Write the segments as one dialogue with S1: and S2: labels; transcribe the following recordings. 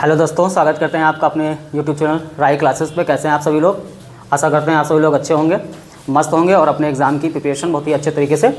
S1: Hello दोस्तों, स्वागत करते हैं आपका अपने YouTube चैनल राय क्लासेस पे। कैसे हैं आप सभी लोग? आशा करते हैं आप सभी लोग अच्छे होंगे, मस्त होंगे और अपने एग्ज़ाम की प्रिपरेशन बहुत ही अच्छे तरीके से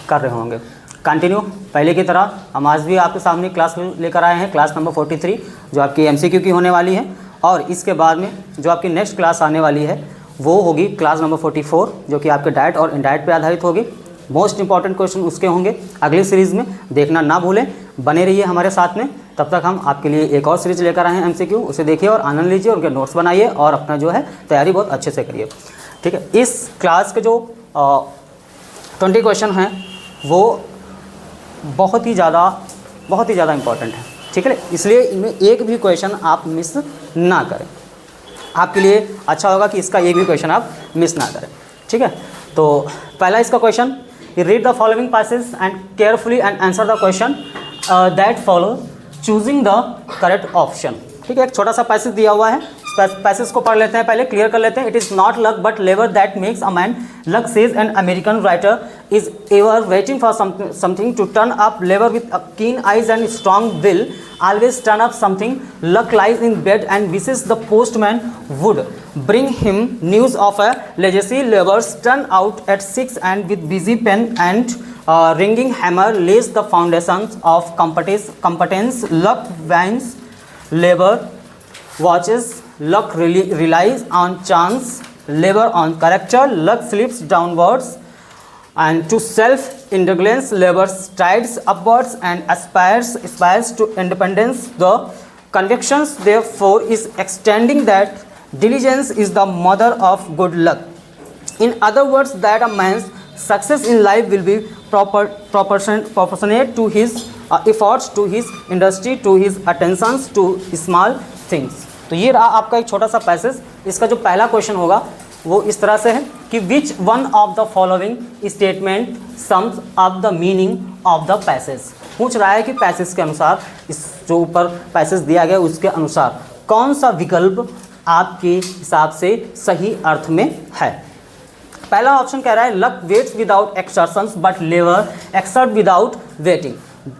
S1: कर रहे होंगे। कंटिन्यू पहले की तरह हम आज भी आपके सामने क्लास लेकर आए हैं, क्लास नंबर 43 जो आपकी MCQ की होने वाली है। और इसके बाद में जो आपकी नेक्स्ट क्लास आने वाली है वो होगी क्लास नंबर 44 जो कि आपके डाइट और इनडाइट पे आधारित होगी। मोस्ट इंपॉर्टेंट क्वेश्चन उसके होंगे अगली सीरीज़ में, देखना ना भूलें, बने रहिए हमारे साथ में। तब तक हम आपके लिए एक और सीरीज लेकर आए हैं MCQ, उसे देखिए और आनंद लीजिए, उनके नोट्स बनाइए और अपना जो है तैयारी बहुत अच्छे से करिए। ठीक है, इस क्लास के जो 20 क्वेश्चन हैं वो बहुत ही ज़्यादा इंपॉर्टेंट है। ठीक है, इसलिए इनमें एक भी क्वेश्चन आप मिस ना करें। आपके लिए अच्छा होगा कि इसका एक भी क्वेश्चन आप मिस ना करें। ठीक है, तो पहला इसका question, read the following passage and carefully and answer the question that follow choosing the correct option. ठीक है, एक छोटा सा पैसेज दिया हुआ है, पैसेज को पढ़ लेते हैं, पहले क्लियर कर लेते हैं। It is not luck but labour that makes a man luck, says an American writer, is ever waiting for something to turn up, labour with keen eyes and strong will always turn up something, luck lies in bed and wishes the postman would bring him news of a legacy, laborers turn out at 6 and with busy pen and ringing hammer lays the foundations of competence, luck wins, labor watches, luck relies on chance, labor on character, luck slips downwards and to self-indulgence, labor strides upwards and aspires to independence. The convictions therefore is extending that diligence is the mother of good luck. In other words, that a man's success in life will be proportionate to his efforts, to his industry, to his attentions to small things. तो ये रहा आपका एक छोटा सा passage. इसका जो पहला क्वेश्चन होगा वो इस तरह से है कि विच one of the following statement sums up the meaning of the passage. पूछ रहा है कि पैसेज के अनुसार, इस जो ऊपर पैसेज दिया गया उसके अनुसार कौन सा विकल्प आपके हिसाब से सही अर्थ में है। पहला ऑप्शन कह रहा है luck waits without exertions but labour exert without waiting.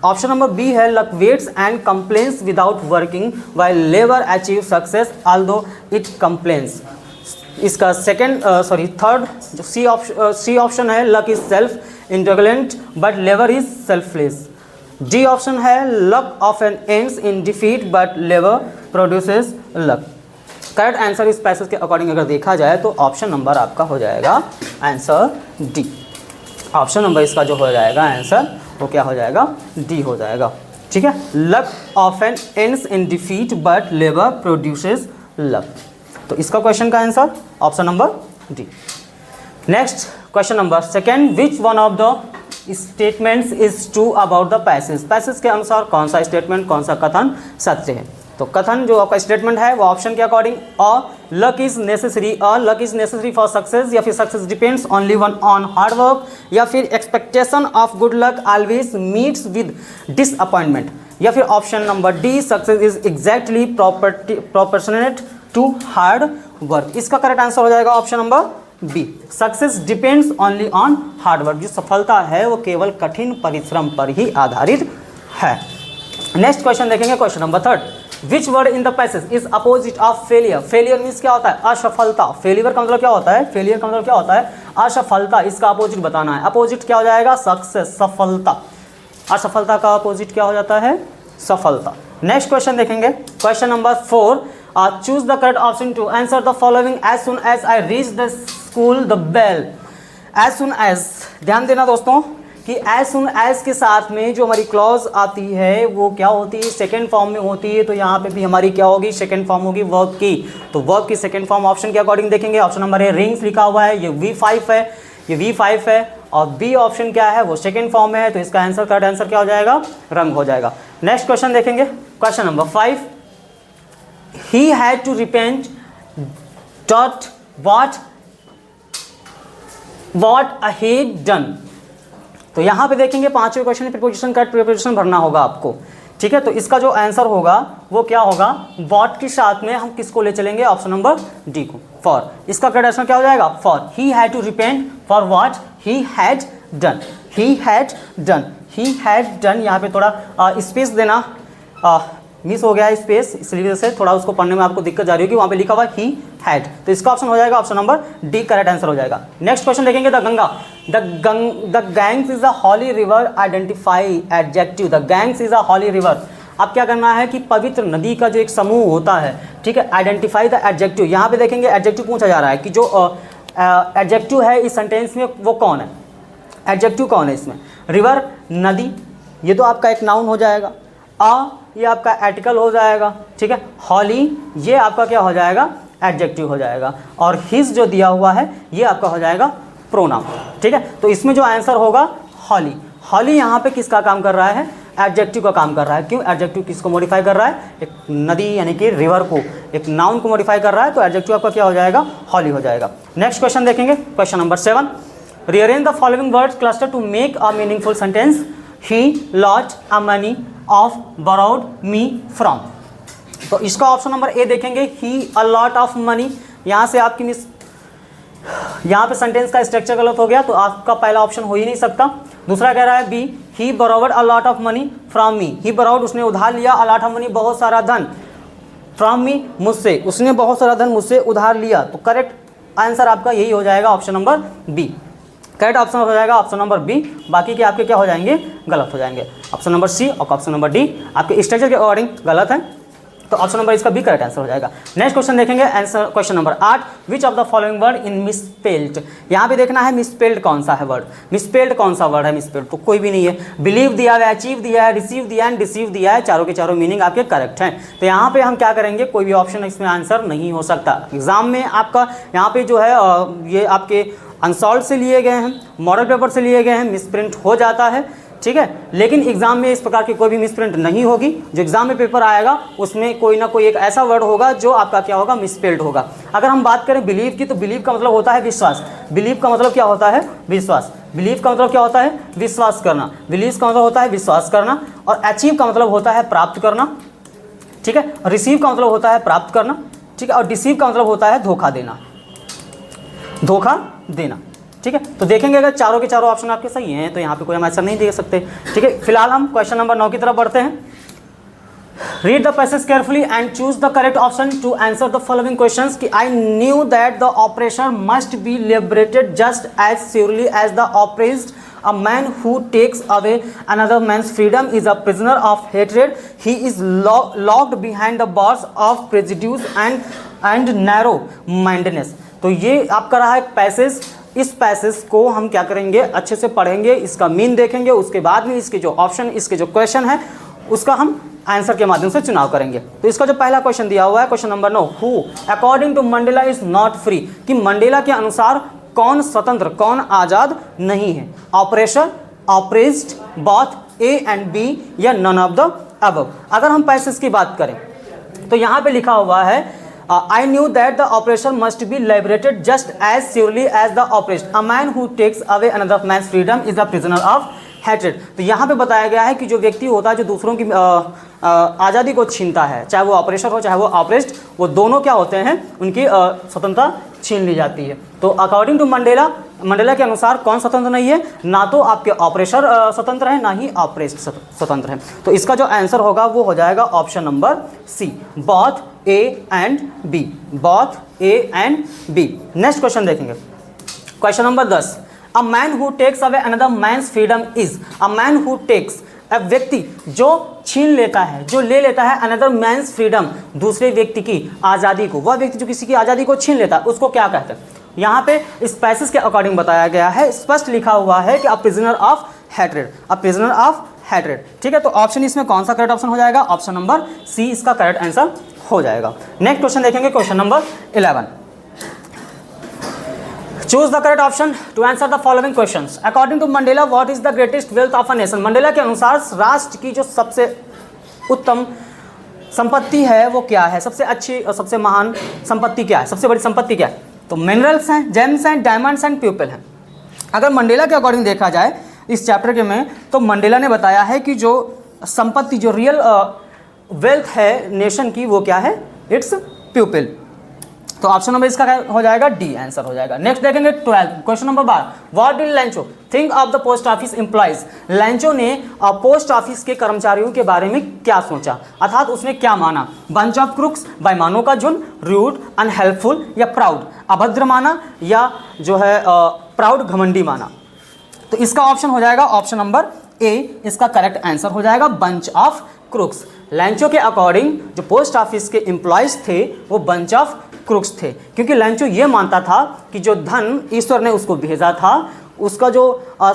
S1: Option number B है luck waits and complains without working while labour achieve success although it complains. इसका थर्ड जो सी ऑप्शन है luck is self indulgent but labour is selfless. D option है luck of an ends in defeat but labour produces luck. Correct answer इस passage के according अगर देखा जाए तो ऑप्शन नंबर आपका हो जाएगा आंसर डी। ऑप्शन नंबर इसका जो हो जाएगा आंसर वो क्या हो जाएगा, डी हो जाएगा। ठीक है, luck of an ends in defeat but labour produces luck. तो इसका क्वेश्चन का answer option number D. Next question number second, which one of the statements is true about the passage. Passage के अनुसार कौन सा स्टेटमेंट, कौन सा कथन सत्य है। तो कथन जो आपका स्टेटमेंट है वो ऑप्शन के according luck is necessary for success, या फिर success depends only on hard work, या फिर expectation of good luck always meets with disappointment, या फिर option number D success is exactly proportionate to hard work. इसका correct answer हो जाएगा option number B, success depends only on hard work. जो सफलता है वो केवल कठिन परिश्रम पर ही आधारित है। नेक्स्ट क्वेश्चन देखेंगे, question number third, which word in the passage is opposite of failure. Failure means क्या होता है, असफलता। फेलियर का मतलब क्या होता है, फेलियर का मतलब क्या होता है, असफलता। इसका अपोजिट बताना है। अपोजिट क्या हो जाएगा, सक्सेस, सफलता। असफलता का अपोजिट क्या हो जाता है, सफलता। नेक्स्ट क्वेश्चन देखेंगे, question number 4, choose the correct option to answer the following as soon as I reach the school the bell. As soon as, ध्यान देना दोस्तों कि एज सुन एज के साथ में जो हमारी क्लॉज आती है वो क्या होती है, सेकेंड फॉर्म में होती है। तो यहाँ पे भी हमारी क्या होगी, सेकेंड फॉर्म होगी वर्ब की। तो वर्ब की सेकेंड फॉर्म ऑप्शन के अकॉर्डिंग देखेंगे। ऑप्शन नंबर ए रिंग्स लिखा हुआ है, ये V5 है, ये V5 है, और बी ऑप्शन क्या है, वो सेकेंड फॉर्म में है। तो इसका आंसर, करेक्ट आंसर क्या हो जाएगा, रंग हो जाएगा। नेक्स्ट क्वेश्चन देखेंगे, question number 5, he had to repent dot what he done। तो यहाँ पे देखेंगे पांचवें क्वेश्चन प्रीपोजिशन का प्रीपोजिशन भरना होगा आपको। ठीक है, तो इसका जो आंसर होगा वो क्या होगा, what के साथ में हम किसको ले चलेंगे, ऑप्शन नंबर डी को, फॉर। इसका करेक्ट आंसर क्या हो जाएगा, for. he had to repent for what he had done, he had done, he had done, यहाँ पे थोड़ा स्पेस देना मिस हो गया है स्पेस, इसलिए वजह से थोड़ा उसको पढ़ने में आपको दिक्कत जा रही होगी। वहाँ पे लिखा हुआ ही हैड, तो इसका ऑप्शन हो जाएगा option number D correct answer हो जाएगा। नेक्स्ट क्वेश्चन देखेंगे, the Ganga, the Ganges is a holy river, identify adjective. The Ganges is a holy river, अब क्या करना है कि पवित्र नदी का जो एक समूह होता है, ठीक है, आइडेंटिफाई द एडजेक्टिव। यहाँ पे देखेंगे एडजेक्टिव पूछा जा रहा है कि जो एडजेक्टिव है इस सेंटेंस में वो कौन है, एडजेक्टिव कौन है इसमें। रिवर नदी, ये तो आपका एक नाउन हो जाएगा। ये आपका आर्टिकल हो जाएगा, ठीक है। हॉली ये आपका क्या हो जाएगा, एडजेक्टिव हो जाएगा। और हिज जो दिया हुआ है ये आपका हो जाएगा प्रोनाउन, ठीक है। तो इसमें जो आंसर होगा हॉली, हॉली यहाँ पे किसका काम कर रहा है, एडजेक्टिव का काम कर रहा है। क्यों, एडजेक्टिव किसको मॉडिफाई कर रहा है, एक नदी यानी कि रिवर को, एक नाउन को मॉडिफाई कर रहा है, तो एडजेक्टिव आपका क्या हो जाएगा, हॉली हो जाएगा। नेक्स्ट क्वेश्चन देखेंगे, question number 7, rearrange the following words cluster to make a meaningful sentence. He lost a money of borrowed me from. तो इसका ऑप्शन नंबर ए देखेंगे, he a lot of money। यहाँ से आपकी मिस, यहाँ पे सेंटेंस का स्ट्रक्चर गलत हो गया, तो आपका पहला ऑप्शन हो ही नहीं सकता। दूसरा कह रहा है B, he borrowed a lot of money from me। he borrowed उसने उधार लिया, a lot of money बहुत सारा धन, from me मुझसे, उसने बहुत सारा धन मुझसे उधार लिया। तो करेक्ट आंसर आपका यही हो जाएगा option number B, correct option हो जाएगा ऑप्शन नंबर बी। बाकी के आपके क्या हो जाएंगे, गलत हो जाएंगे। ऑप्शन नंबर सी और ऑप्शन नंबर डी आपके स्ट्रक्चर के अकॉर्डिंग गलत है, तो ऑप्शन नंबर इसका बी करेक्ट आंसर हो जाएगा। नेक्स्ट क्वेश्चन देखेंगे, answer question number 8, which of the following word in misspelled. यहाँ पे देखना है मिसस्पेल्ड कौन सा है वर्ड, मिसस्पेल्ड कौन सा वर्ड है, मिसस्पेल्ड तो कोई भी नहीं है। बिलीव दिया है, अचीव दिया है, रिसीव दिया है, डिसीव दिया है, चारों के चारों मीनिंग आपके करेक्ट हैं। तो यहाँ पे हम क्या करेंगे, कोई भी ऑप्शन इसमें आंसर नहीं हो सकता। एग्जाम में आपका यहाँ पे जो है ये आपके अनसॉल्व से लिए गए हैं, मॉडल पेपर से लिए गए हैं, मिसप्रिंट हो जाता है, ठीक है। लेकिन एग्जाम में इस प्रकार की कोई भी मिसप्रिंट नहीं होगी। जो एग्जाम में पेपर आएगा उसमें कोई ना कोई एक ऐसा वर्ड होगा जो आपका क्या होगा, मिसस्पेल्ड होगा। अगर हम बात करें बिलीव की, तो बिलीव का मतलब होता है विश्वास। बिलीव का मतलब क्या होता है, विश्वास। बिलीव का मतलब क्या होता है, विश्वास करना। बिलीव का मतलब होता है विश्वास करना। और अचीव का मतलब होता है प्राप्त करना, ठीक है। रिसीव का मतलब होता है प्राप्त करना, ठीक है। और डिसीव का मतलब होता है धोखा देना, धोखा देना, ठीक है। तो देखेंगे अगर चारों के चारों ऑप्शन आपके सही हैं तो यहाँ पे कोई हम आंसर नहीं दे सकते, ठीक है। फिलहाल हम क्वेश्चन नंबर 9 की तरफ बढ़ते हैं। Read the passage carefully and choose the correct option to answer the following questions. कि I knew that the oppressor must be liberated just as surely as the oppressed. A man who takes away another man's freedom is a prisoner of hatred. He is locked behind the bars of prejudice and narrow mindedness. तो ये आपका रहा एक passage. इस passage को हम क्या करेंगे, अच्छे से पढ़ेंगे, इसका मीन देखेंगे, उसके बाद में इसके जो ऑप्शन, इसके जो क्वेश्चन है उसका हम आंसर के माध्यम से चुनाव करेंगे। तो इसका जो पहला क्वेश्चन दिया हुआ है, question number 9, who according to Mandela is not free. कि मंडेला के अनुसार कौन स्वतंत्र, कौन आज़ाद नहीं है। Operation, oppressed, both A and B या नन ऑफ द अबव। अगर हम पैसेज की बात करें तो यहाँ पे लिखा हुआ है I knew that the operation must be liberated just as surely as the oppressed. A man who takes away another man's freedom is a prisoner of hatred. तो यहाँ पे बताया गया है कि जो व्यक्ति होता है जो दूसरों की आज़ादी को छीनता है, चाहे वो ऑपरेशन हो चाहे वो ऑपरेस्ड, वो दोनों क्या होते हैं, उनकी स्वतंत्रता छीन ली जाती है। तो अकॉर्डिंग टू मंडेला, मंडेला के अनुसार कौन स्वतंत्र नहीं है, ना तो आपके ऑपरेशर स्वतंत्र है, ना ही ऑपरेस्ड स्वतंत्र है। तो इसका जो आंसर होगा वो हो जाएगा option number C, both A and B, both A and B. Next question देखेंगे, question number 10, a man who takes away another man's freedom is. A man who takes, अब व्यक्ति जो छीन लेता है, जो ले लेता है अनदर मैन्स फ्रीडम, दूसरे व्यक्ति की आज़ादी को, वह व्यक्ति जो किसी की आज़ादी को छीन लेता है उसको क्या कहते हैं। यहाँ पे इस पैसेज के अकॉर्डिंग बताया गया है, स्पष्ट लिखा हुआ है कि a prisoner of hatred, a prisoner of hatred, ठीक है। तो ऑप्शन इसमें कौन सा करेक्ट ऑप्शन हो जाएगा, ऑप्शन नंबर सी इसका करेक्ट आंसर हो जाएगा। नेक्स्ट क्वेश्चन देखेंगे, question number 11, choose the correct option to answer the following questions. According to Mandela what is the greatest wealth of a nation. Mandela के अनुसार राष्ट्र की जो सबसे उत्तम संपत्ति है वो क्या है, सबसे अच्छी और सबसे महान संपत्ति क्या है, सबसे बड़ी संपत्ति क्या है। तो मिनरल्स हैं, जेम्स हैं, डायमंड्स एंड प्यूपल हैं। अगर मंडेला के अकॉर्डिंग देखा जाए इस चैप्टर के में, तो मंडेला ने बताया है कि जो संपत्ति, जो रियल वेल्थ है नेशन की, वो क्या है, इट्स प्यूपल। तो ऑप्शन नंबर इसका क्या हो जाएगा, डी आंसर हो जाएगा। नेक्स्ट देखेंगे 12 question number 12, what did लैंचो think of the post office employees. लैंचो ने पोस्ट ऑफिस के कर्मचारियों के बारे में क्या सोचा, अर्थात उसने क्या माना। बंच ऑफ क्रुक्स, बेईमानों का झुंड, रूड, अनहेल्पफुल या प्राउड, अभद्र माना या जो है प्राउड घमंडी माना। तो इसका ऑप्शन हो जाएगा ऑप्शन नंबर ए, इसका करेक्ट आंसर हो जाएगा बंच ऑफ क्रुक्स। लैंचो के अकॉर्डिंग जो पोस्ट ऑफिस के एम्प्लॉयज थे वो बंच ऑफ क्रुक्स थे, क्योंकि लैंचो ये मानता था कि जो धन ईश्वर ने उसको भेजा था, उसका जो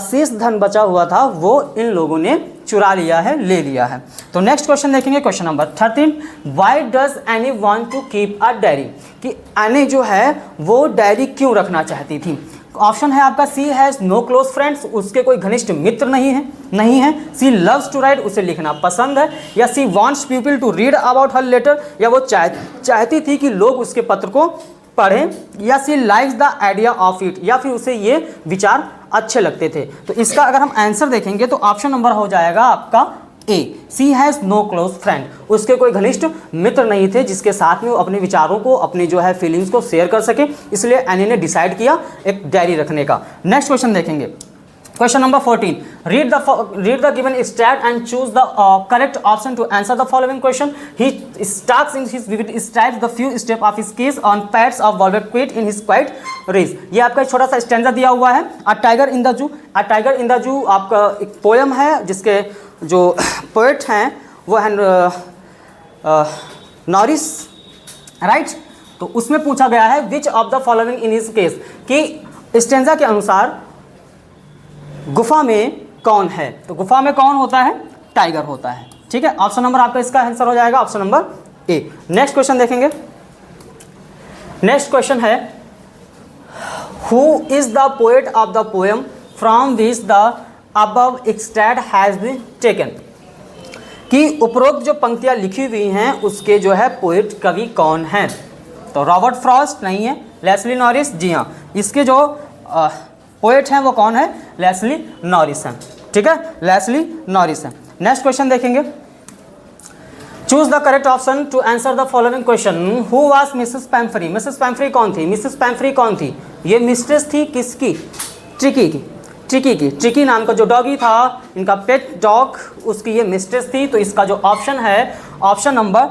S1: शेष धन बचा हुआ था वो इन लोगों ने चुरा लिया है, ले लिया है। तो नेक्स्ट क्वेश्चन देखेंगे question number 13, why does Annie want to keep a diary, कि एनी जो है वो डायरी क्यों रखना चाहती थी। ऑप्शन है आपका सी हैज़ नो क्लोज फ्रेंड्स, उसके कोई घनिष्ठ मित्र नहीं है। सी लव्स टू राइट, उसे लिखना पसंद है। या she wants people to read about her letter, या वो चाहती थी कि लोग उसके पत्र को पढ़ें। या she likes the idea of it, या फिर उसे ये विचार अच्छे लगते थे। तो इसका अगर हम आंसर देखेंगे तो ऑप्शन नंबर हो जाएगा आपका ए, सी हैज़ नो क्लोज फ्रेंड, उसके कोई घनिष्ठ मित्र नहीं थे जिसके साथ में वो अपने विचारों को, अपनी जो है फीलिंग्स को शेयर कर सके, इसलिए एनी ने डिसाइड किया एक डायरी रखने का। नेक्स्ट क्वेश्चन देखेंगे question number 14, read the given extract and choose the correct option to answer the following question. He starts in his vivid describes the few steps of his case on pads of velvet quit in his quiet race. ये आपका एक छोटा सा stanza दिया हुआ है, A Tiger in the Zoo. A Tiger in the Zoo आपका एक पोएम है जिसके जो पोएट हैं वो है नॉरिस, राइट। तो उसमें पूछा गया है which of the following in his case, कि स्टैंजा के अनुसार गुफा में कौन है। तो गुफा में कौन होता है, टाइगर होता है, ठीक है। ऑप्शन नंबर आपका इसका आंसर हो जाएगा option number A. Next question देखेंगे, नेक्स्ट क्वेश्चन है who is the poet of the poem from which the above extract has been taken, कि उपरोक्त जो पंक्तियां लिखी हुई हैं उसके जो है पोएट कवि कौन हैं। तो रॉबर्ट फ्रॉस्ट नहीं है, लेस्ली नॉरिस, जी हाँ, इसके जो पोएट हैं वो कौन है, लेस्ली नॉरिस हैं, ठीक है, लेस्ली नॉरिस हैं। नेक्स्ट क्वेश्चन देखेंगे, choose the correct option to answer the following question. Who was Mrs Pumphrey, Mrs Pumphrey कौन थी, मिसेस पैम्फ्री कौन थी, ये मिस्ट्रेस थी किसकी, ट्रिकी की, ट्रिकी नाम का जो डॉगी था, इनका पेट डॉग, उसकी ये मिस्ट्रेस थी। तो इसका जो ऑप्शन है ऑप्शन नंबर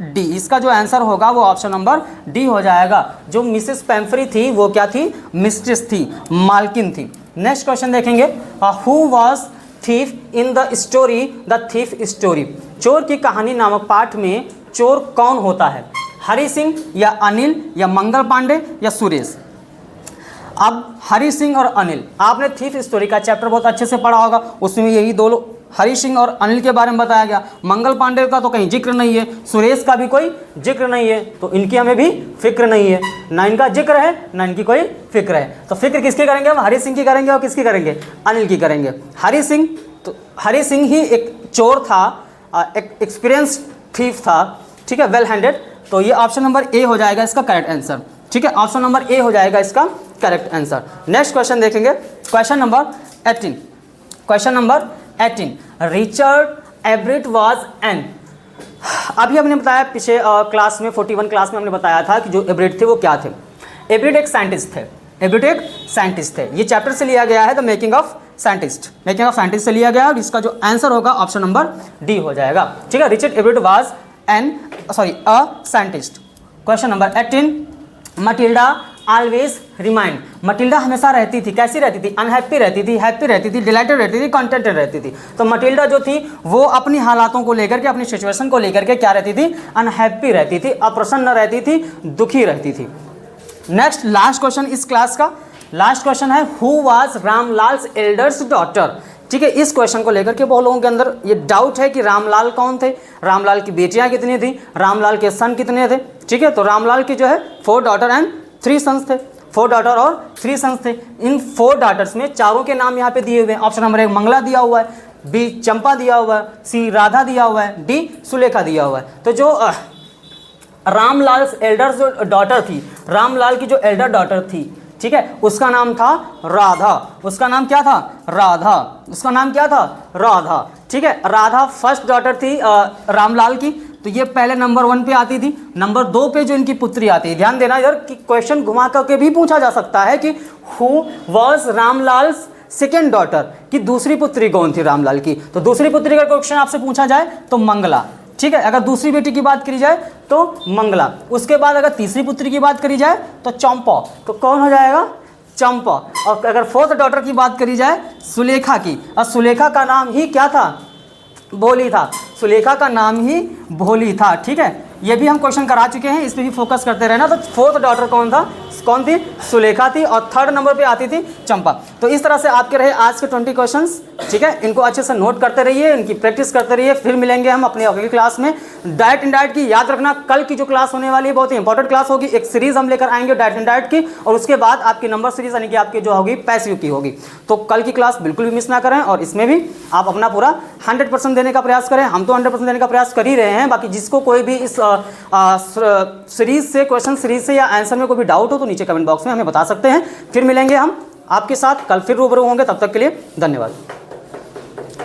S1: डी, इसका जो आंसर होगा वो ऑप्शन नंबर डी हो जाएगा। जो मिसेस पैम्फ्री थी वो क्या थी, मिस्ट्रेस थी, मालकिन थी। नेक्स्ट क्वेश्चन देखेंगे, who was thief in the story the thief story, चोर की कहानी नामक पाठ में चोर कौन होता है, हरि सिंह या अनिल या मंगल पांडे या सुरेश। अब हरि सिंह और अनिल, आपने थीफ स्टोरी का चैप्टर बहुत अच्छे से पढ़ा होगा, उसमें यही दो लोग हरि सिंह और अनिल के बारे में बताया गया। मंगल पांडे का तो कहीं जिक्र नहीं है, सुरेश का भी कोई जिक्र नहीं है, तो इनकी हमें भी फिक्र नहीं है, ना इनका जिक्र है ना इनकी कोई फिक्र है। तो फिक्र किसकी करेंगे हम, हरि सिंह की करेंगे और किसकी करेंगे, अनिल की करेंगे। हरि सिंह, तो हरि सिंह ही एक चोर था, एक एक्सपीरियंस थीफ था, ठीक है, वेल हैंडेड। तो ये ऑप्शन नंबर ए हो जाएगा इसका करेक्ट आंसर, ठीक है, ऑप्शन नंबर ए हो जाएगा इसका करेक्ट आंसर। नेक्स्ट क्वेश्चन देखेंगे question number 18, question number 18, Richard Everett was an, अभी हमने बताया पीछे क्लास में 41 क्लास में हमने बताया था कि जो एवरेट थे वो क्या थे। एवरेट एक साइंटिस्ट थे, एवरेट एक साइंटिस्ट थे, ये चैप्टर से लिया गया है the making of scientist, making of scientist से लिया गया और इसका जो आंसर होगा ऑप्शन नंबर डी हो जाएगा, ठीक है। Richard Everett was a scientist. Question number 18, Matilda always remind, Matilda हमेशा रहती थी, कैसी रहती थी, अनहैप्पी रहती थी, हैप्पी रहती थी, डिलाइटेड रहती थी, कंटेंटेड रहती थी। तो मटिल्डा जो थी वो अपनी हालातों को लेकर के, अपनी सिचुएशन को लेकर के क्या रहती थी, अनहैप्पी रहती थी, अप्रसन्न रहती थी, दुखी रहती थी। नेक्स्ट लास्ट क्वेश्चन इस क्लास का, लास्ट क्वेश्चन है who was Ramlal's elders daughter, ठीक है। इस क्वेश्चन को लेकर के बहुत लोगों के अंदर ये डाउट है कि रामलाल कौन थे, रामलाल की बेटियां कितनी थी, रामलाल के सन कितने थे, ठीक है। तो रामलाल की जो है 4 डॉटर एंड 3 सन्स थे, 4 डॉटर और 3 सन्स थे। इन 4 डॉटर्स में चारों के नाम यहाँ पे दिए हुए हैं। ऑप्शन नंबर 1 मंगला दिया हुआ है, बी चंपा दिया हुआ है, सी राधा दिया हुआ है, डी सुलेखा दिया हुआ है। तो जो रामलाल एल्डर जो डॉटर थी, रामलाल की जो एल्डर डॉटर थी, ठीक है, उसका नाम था राधा, उसका नाम क्या था, राधा, उसका नाम क्या था, राधा, ठीक है। राधा फर्स्ट डॉटर थी रामलाल की, तो ये पहले नंबर 1 पे आती थी, नंबर 2 पे जो इनकी पुत्री आती है, ध्यान देना इधर कि क्वेश्चन घुमा करके भी पूछा जा सकता है कि who was Ramlal second daughter, कि दूसरी पुत्री कौन थी रामलाल की। तो दूसरी पुत्री का क्वेश्चन आपसे पूछा जाए तो मंगला, ठीक है। अगर दूसरी बेटी की बात करी जाए तो मंगला। उसके बाद अगर तीसरी पुत्री की बात करी जाए तो चंपा, तो कौन हो जाएगा, चंपा। और अगर फोर्थ डॉटर की बात करी जाए सुलेखा की, और सुलेखा का नाम ही क्या था, भोली था, सुलेखा का नाम ही भोली था, ठीक है। ये भी हम क्वेश्चन करा चुके हैं, इस पर भी फोकस करते रहना। तो फोर्थ डॉटर कौन था, कौन थी, सुलेखा थी, और थर्ड नंबर पे आती थी चंपा। तो इस तरह से आपके रहे आज के 20 क्वेश्चंस, ठीक है। इनको अच्छे से नोट करते रहिए, इनकी प्रैक्टिस करते रहिए। फिर मिलेंगे हम अपनी अगली क्लास में। डाइट एंड डाइट की याद रखना, कल की जो क्लास होने वाली है बहुत ही इंपॉर्टेंट क्लास होगी। एक सीरीज हम लेकर आएंगे डाइट एंड डाइट की, और उसके बाद आपकी नंबर सीरीज यानी कि आपकी जो होगी पैसिव की होगी। तो कल की क्लास बिल्कुल भी मिस ना करें, और इसमें भी आप अपना पूरा 100% देने का प्रयास करें। हम तो 100% देने का प्रयास कर ही रहे हैं। बाकी जिसको कोई भी इस सीरीज से, क्वेश्चन सीरीज से या आंसर में कोई भी डाउट हो तो नीचे कमेंट बॉक्स में हमें बता सकते हैं। फिर मिलेंगे हम आपके साथ कल, फिर रूबरू होंगे। तब तक के लिए धन्यवाद।